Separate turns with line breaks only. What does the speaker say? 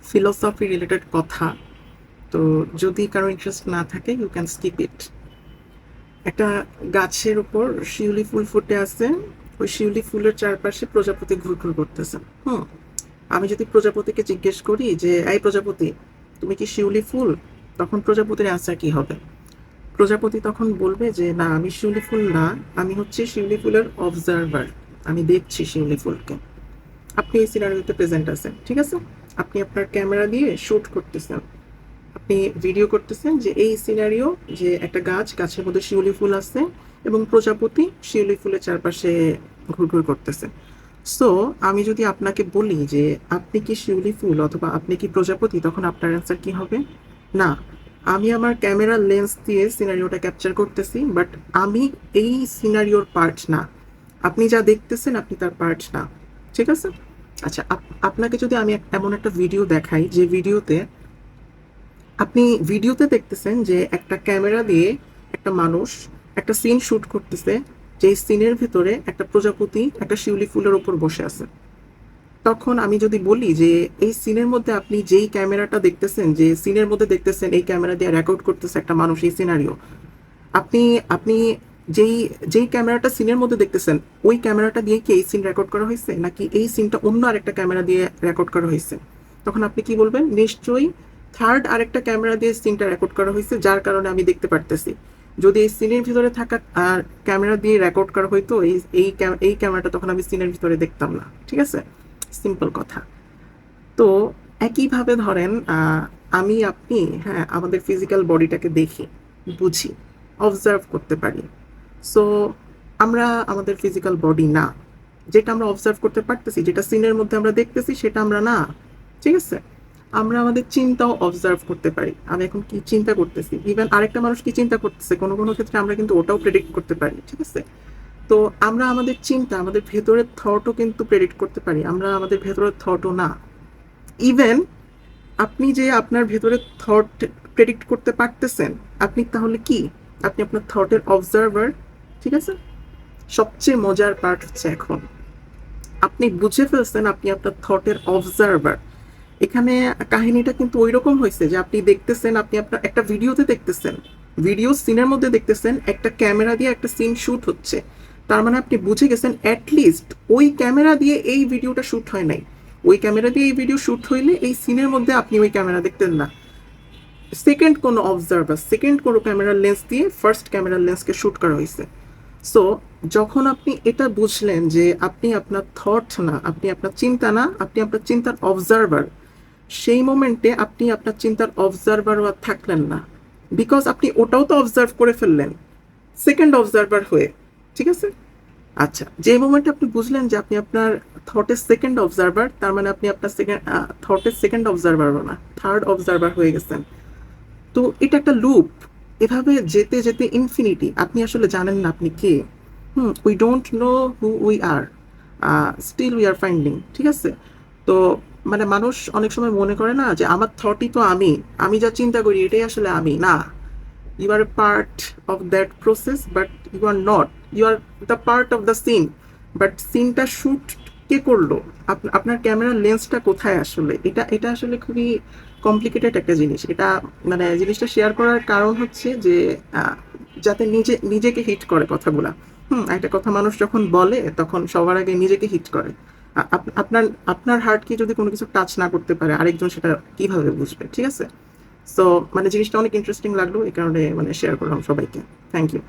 Philosophy related কথা। তো যদি কারো ইন্টারেস্ট না থাকে ইউ ক্যান স্কিপ ইট। একটা গাছের উপর শিউলি ফুল ফুটে আছে, ওই শিউলি ফুলের চারপাশে প্রজাপতি ঘুরঘুর করতেছে। আমি যদি প্রজাপতিকে জিজ্ঞেস করি যে এই প্রজাপতি তুমি কি শিউলি ফুল, তখন প্রজাপতির অ্যান্সার কি হবে? প্রজাপতি তখন বলবে যে না, আমি শিউলি ফুল না, আমি হচ্ছে শিউলি ফুলের অবজারভার, আমি দেখছি শিউলি ফুলকে। আপনি এই সিনারিওতে প্রেজেন্ট আছেন, ঠিক আছে? আপনি আপনার ক্যামেরা দিয়ে শুট করতেছেন, আপনি ভিডিও করতেছেন যে এই সিনারিও, যে একটা গাছের মধ্যে শিউলি ফুল আছে এবং প্রজাপতি শিউলি ফুলের চারপাশে ঘুরঘুর করতেছে। সো আমি যদি আপনাকে বলি যে আপনি কি শিউলি ফুল অথবা আপনি কি প্রজাপতি, তখন আপনার অ্যান্সার কি হবে? না, আমি আমার ক্যামেরার লেন্স দিয়ে সিনারিওটা ক্যাপচার করতেছি, বাট আমি এই সিনারিওর পার্ট না। আপনি যা দেখতেছেন আপনি তার পার্ট না, ঠিক আছে? আচ্ছা, আপনাকে যদি আমি এমন একটা ভিডিও দেখাই যে ভিডিওতে দেখতেছেন যে একটা ক্যামেরা দিয়ে একটা মানুষ একটা সিন শুট করতেছে, যে সিনের ভিতরে একটা প্রজাপতি একটা শিউলি ফুলের উপর বসে আছে। তখন আমি যদি বলি যে এই সিনের মধ্যে আপনি যেই ক্যামেরাটা দেখতেছেন, যে সিনের মধ্যে দেখতেছেন এই ক্যামেরা দিয়ে রেকর্ড করতেছে একটা মানুষ এই সিনারিও, আপনি আপনি যেই যেই ক্যামেরাটা সিনের মধ্যে দেখতেছেন ওই ক্যামেরাটা দিয়ে কি এই সিন রেকর্ড করা হয়েছে, নাকি এই সিনটা অন্য আরেকটা ক্যামেরা দিয়ে রেকর্ড করা হয়েছে? তখন আপনি কি বলবেন? নিশ্চয়ই থার্ড আরেকটা ক্যামেরা দিয়ে সিনটা রেকর্ড করা হয়েছে, যার কারণে আমি দেখতে পারতেছি। যদি এই সিনের ভিতরে থাকা আর ক্যামেরা দিয়ে রেকর্ড করা হইতো এই ক্যামেরাটা, তখন আমি সিনের ভিতরে দেখতাম না, ঠিক আছে? সিম্পল কথা। তো একইভাবে ধরেন আমি আপনি, হ্যাঁ, আমাদের ফিজিক্যাল বডিটাকে দেখি, বুঝি, অবজার্ভ করতে পারি। সো আমরা আমাদের ফিজিক্যাল বডি না। যেটা আমরা অবজার্ভ করতে পারতেছি, যেটা সিনের মধ্যে আমরা দেখতেছি, সেটা আমরা না, ঠিক আছে? আমরা আমাদের চিন্তাও অবজার্ভ করতে পারি। আমি এখন কি চিন্তা করতেছি, ইভেন আরেকটা মানুষ কি চিন্তা করতেছে, কোনো কোনো ক্ষেত্রে আমরা কিন্তু ওটাও প্রেডিক্ট করতে পারি, ঠিক আছে? তো আমরা আমাদের চিন্তা, আমাদের ভেতরের থটও কিন্তু প্রেডিক্ট করতে পারি। আমরা আমাদের ভেতরের থটও না। ইভেন আপনি যে আপনার ভেতরে থট প্রেডিক্ট করতে পারতেছেন, আপনি তাহলে কি? আপনি আপনার থটের অবজারভার, ঠিক আছে? সবচেয়ে মজার পার্ট হচ্ছে এখন আপনি বুঝে ফেলছেন আপনি আপনার থটের অবজারভার। এখানে কাহিনীটা কিন্তু ওই রকম হয়েছে যে আপনি দেখতেছেন, আপনি আপনার একটা ভিডিওতে দেখতেছেন, ভিডিও সিনের মধ্যে দেখতেছেন, একটা ক্যামেরা দিয়ে একটা সিন শুট হচ্ছে। তার মানে আপনি বুঝে গেছেন অ্যাটলিস্ট ওই ক্যামেরা দিয়ে এই ভিডিওটা শুট হয় নাই। ওই ক্যামেরা দিয়ে এই ভিডিও শুট হইলে এই সিনের মধ্যে আপনি ওই ক্যামেরা দেখতেন না। সেকেন্ড কোনো অবজারভার, সেকেন্ড কোনো ক্যামেরার লেন্স দিয়ে ফার্স্ট ক্যামেরার লেন্সকে শুট করা হয়েছে। সো যখন আপনি এটা বুঝলেন যে আপনি আপনার থট না, আপনি আপনার চিন্তা না, আপনি আপনার চিন্তার অবজারভার, সেই মোমেন্টে আপনি আপনার চিন্তার অবজারভারও আর থাকলেন না, বিকজ আপনি ওটাও তো অবজার্ভ করে ফেললেন সেকেন্ড অবজারভার হয়ে, ঠিক আছে? আচ্ছা, যে মোমেন্টে আপনি বুঝলেন যে আপনি আপনার থটের সেকেন্ড অবজারভার, তার মানে আপনি আপনার থটের সেকেন্ড অবজারভারও না, থার্ড অবজারভার হয়ে গেছেন। তো এটা একটা লুপ। এভাবে যেতে যেতে ইনফিনিটি, আপনি আসলে জানেন না আপনি কে। We don't know who we are, still we are finding, ঠিক আছে? তো মানে মানুষ অনেক সময় মনে করে না যে আমার থটই তো আমি, আমি যা চিন্তা করি এটাই আসলে আমি না। You are a part of that process, but you are not. You are the part of the scene, but সিনটা শুট কে করলো? আপনার ক্যামেরার লেন্সটা কোথায় আসলে? এটা এটা আসলে খুবই কমপ্লিকেটেড একটা জিনিস। এটা মানে জিনিসটা শেয়ার করার কারণ হচ্ছে যে যাতে নিজেকে হিট করে কথাগুলা। একটা কথা মানুষ যখন বলে তখন সবার আগে নিজেকে হিট করে। আপনার আপনার হার্টকে যদি কোনো কিছু টাচ না করতে পারে, আরেকজন সেটা কিভাবে বুঝবে, ঠিক আছে? সো মানে জিনিসটা অনেক ইন্টারেস্টিং লাগলো, এই কারণে মানে শেয়ার করলাম সবাইকে। Thank you.